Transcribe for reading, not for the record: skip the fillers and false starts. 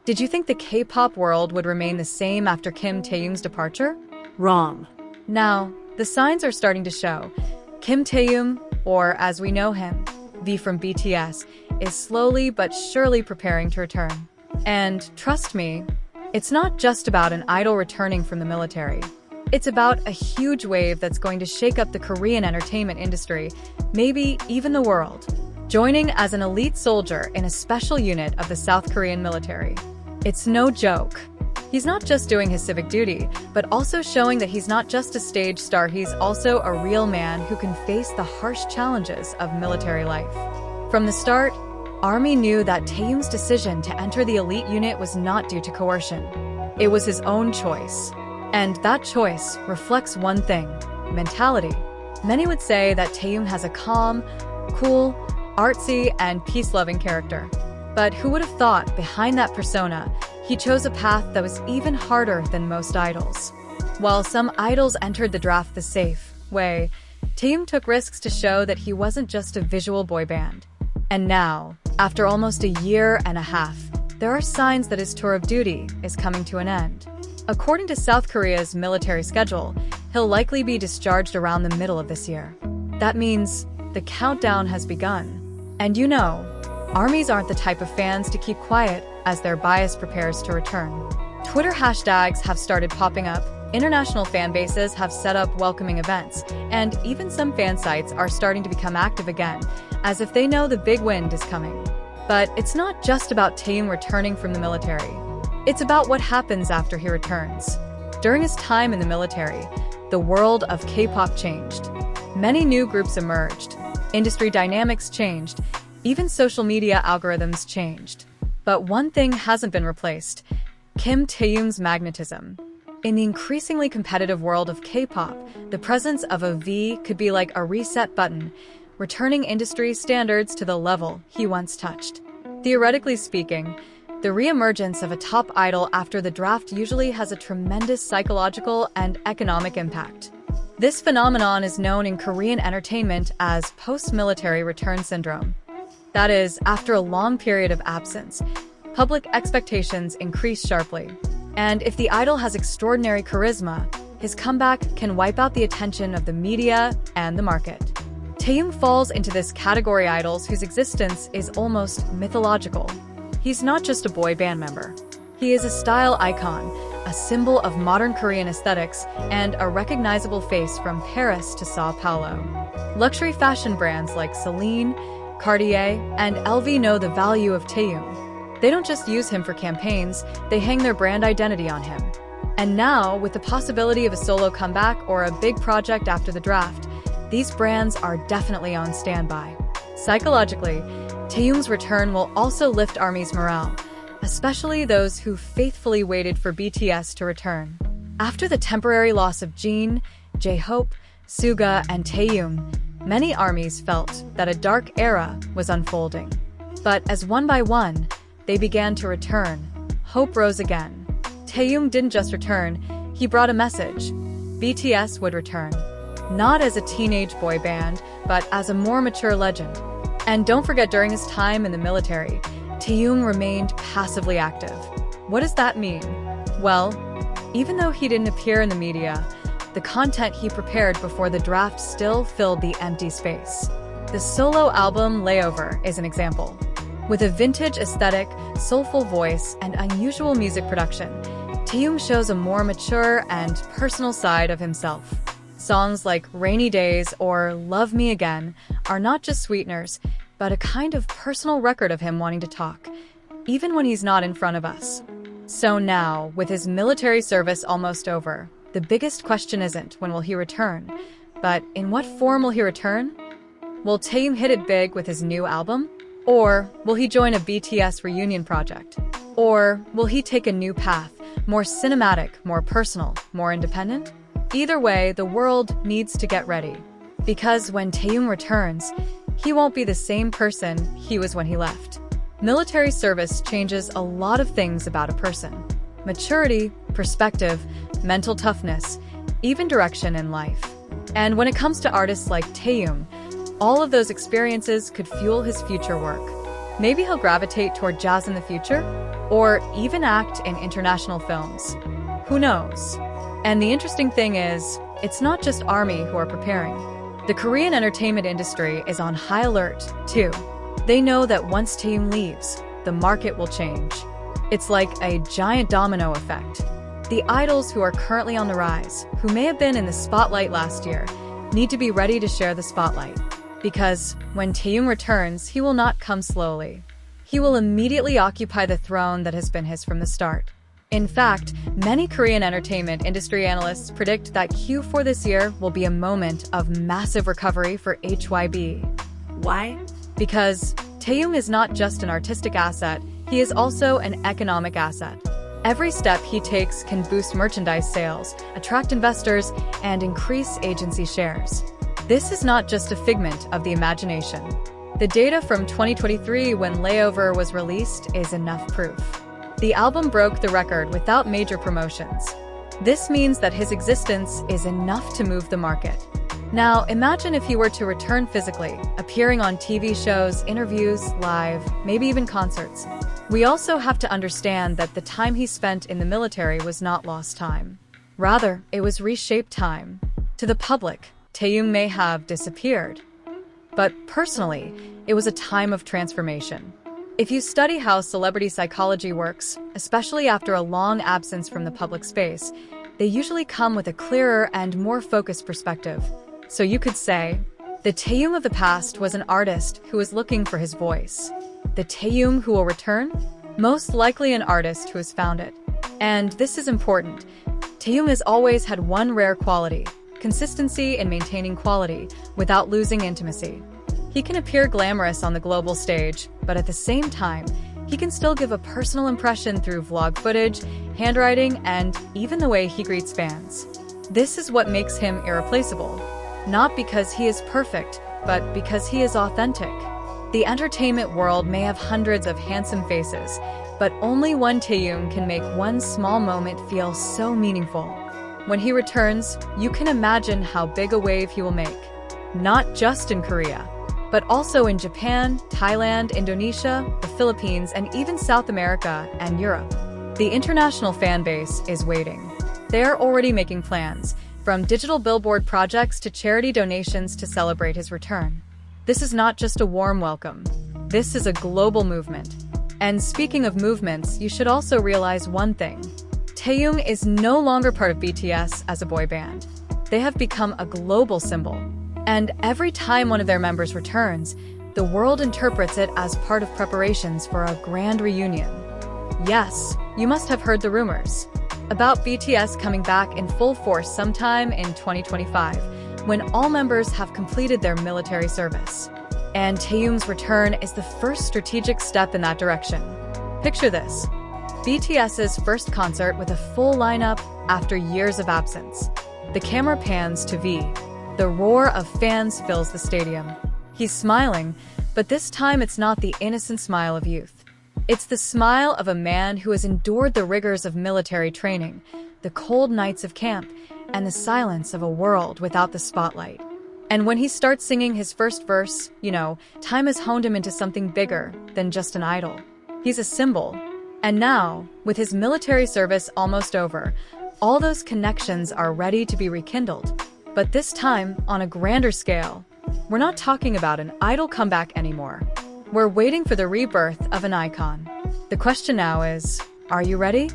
Did you think the K-pop world would remain the same after Kim Taehyung's departure? Wrong. Now, the signs are starting to show. Kim Taehyung, or as we know him, V from BTS, is slowly but surely preparing to return. And trust me, it's not just about an idol returning from the military. It's about a huge wave that's going to shake up the Korean entertainment industry, maybe even the world. Joining as an elite soldier in a special unit of the South Korean military. It's no joke. He's not just doing his civic duty, but also showing that he's not just a stage star, he's also a real man who can face the harsh challenges of military life. From the start, Army knew that Taehyung's decision to enter the elite unit was not due to coercion. It was his own choice. And that choice reflects one thing: mentality. Many would say that Taehyung has a calm, cool, artsy, and peace-loving character. But who would have thought behind that persona, he chose a path that was even harder than most idols. While some idols entered the draft the safe way, Taehyung took risks to show that he wasn't just a visual boy band. And now, after almost a year and a half, there are signs that his tour of duty is coming to an end. According to South Korea's military schedule, he'll likely be discharged around the middle of this year. That means the countdown has begun. And you know, armies aren't the type of fans to keep quiet as their bias prepares to return. Twitter hashtags have started popping up, international fan bases have set up welcoming events, and even some fan sites are starting to become active again, as if they know the big wind is coming. But it's not just about Taehyung returning from the military. It's about what happens after he returns. During his time in the military, the world of K-pop changed. Many new groups emerged. Industry dynamics changed. Even social media algorithms changed. But one thing hasn't been replaced: Kim Taehyung's magnetism. In the increasingly competitive world of K-pop, the presence of a V could be like a reset button, returning industry standards to the level he once touched. Theoretically speaking, the re-emergence of a top idol after the draft usually has a tremendous psychological and economic impact. This phenomenon is known in Korean entertainment as post-military return syndrome. That is, after a long period of absence, public expectations increase sharply. And if the idol has extraordinary charisma, his comeback can wipe out the attention of the media and the market. Taehyung falls into this category: idols whose existence is almost mythological. He's not just a boy band member. He is a style icon, a symbol of modern Korean aesthetics, and a recognizable face from Paris to Sao Paulo. Luxury fashion brands like Celine, Cartier, and LV know the value of Taehyung. They don't just use him for campaigns, they hang their brand identity on him. And now, with the possibility of a solo comeback or a big project after the draft, these brands are definitely on standby. Psychologically, Taehyung's return will also lift ARMY's morale, especially those who faithfully waited for BTS to return. After the temporary loss of Jin, J-Hope, Suga, and Taehyung, many armies felt that a dark era was unfolding. But as one by one, they began to return, hope rose again. Taehyung didn't just return, he brought a message. BTS would return. Not as a teenage boy band, but as a more mature legend. And don't forget, during his time in the military, Taehyung remained passively active. What does that mean? Well, even though he didn't appear in the media, the content he prepared before the draft still filled the empty space. The solo album Layover is an example. With a vintage aesthetic, soulful voice, and unusual music production, Taehyung shows a more mature and personal side of himself. Songs like Rainy Days or Love Me Again are not just sweeteners, but a kind of personal record of him wanting to talk, even when he's not in front of us. So now, with his military service almost over, the biggest question isn't when will he return, but in what form will he return? Will Taehyung hit it big with his new album? Or will he join a BTS reunion project? Or will he take a new path, more cinematic, more personal, more independent? Either way, the world needs to get ready. Because when Taehyung returns, he won't be the same person he was when he left. Military service changes a lot of things about a person. Maturity, perspective, mental toughness, even direction in life. And when it comes to artists like Taehyung, all of those experiences could fuel his future work. Maybe he'll gravitate toward jazz in the future, or even act in international films. Who knows? And the interesting thing is, it's not just ARMY who are preparing. The Korean entertainment industry is on high alert, too. They know that once Taehyung leaves, the market will change. It's like a giant domino effect. The idols who are currently on the rise, who may have been in the spotlight last year, need to be ready to share the spotlight. Because when Taehyung returns, he will not come slowly. He will immediately occupy the throne that has been his from the start. In fact, many Korean entertainment industry analysts predict that Q4 this year will be a moment of massive recovery for HYB. Why? Because Taehyung is not just an artistic asset, he is also an economic asset. Every step he takes can boost merchandise sales, attract investors, and increase agency shares. This is not just a figment of the imagination. The data from 2023, when Layover was released, is enough proof. The album broke the record without major promotions. This means that his existence is enough to move the market. Now, imagine if he were to return physically, appearing on TV shows, interviews, live, maybe even concerts. We also have to understand that the time he spent in the military was not lost time. Rather, it was reshaped time. To the public, Taehyung may have disappeared. But personally, it was a time of transformation. If you study how celebrity psychology works, especially after a long absence from the public space, they usually come with a clearer and more focused perspective. So you could say, the Taehyung of the past was an artist who was looking for his voice. The Taehyung who will return? Most likely an artist who has found it. And this is important. Taehyung has always had one rare quality: consistency in maintaining quality without losing intimacy. He can appear glamorous on the global stage, but at the same time, he can still give a personal impression through vlog footage, handwriting, and even the way he greets fans. This is what makes him irreplaceable. Not because he is perfect, but because he is authentic. The entertainment world may have hundreds of handsome faces, but only one Taehyung can make one small moment feel so meaningful. When he returns, you can imagine how big a wave he will make. Not just in Korea, but also in Japan, Thailand, Indonesia, the Philippines, and even South America and Europe. The international fan base is waiting. They are already making plans, from digital billboard projects to charity donations to celebrate his return. This is not just a warm welcome. This is a global movement. And speaking of movements, you should also realize one thing. Taehyung is no longer part of BTS as a boy band. They have become a global symbol. And every time one of their members returns, the world interprets it as part of preparations for a grand reunion. Yes, you must have heard the rumors about BTS coming back in full force sometime in 2025, when all members have completed their military service. And Taehyung's return is the first strategic step in that direction. Picture this: BTS's first concert with a full lineup after years of absence. The camera pans to V. The roar of fans fills the stadium. He's smiling, but this time it's not the innocent smile of youth. It's the smile of a man who has endured the rigors of military training, the cold nights of camp, and the silence of a world without the spotlight. And when he starts singing his first verse, time has honed him into something bigger than just an idol. He's a symbol. And now, with his military service almost over, all those connections are ready to be rekindled. But this time, on a grander scale. We're not talking about an idol comeback anymore. We're waiting for the rebirth of an icon. The question now is, are you ready?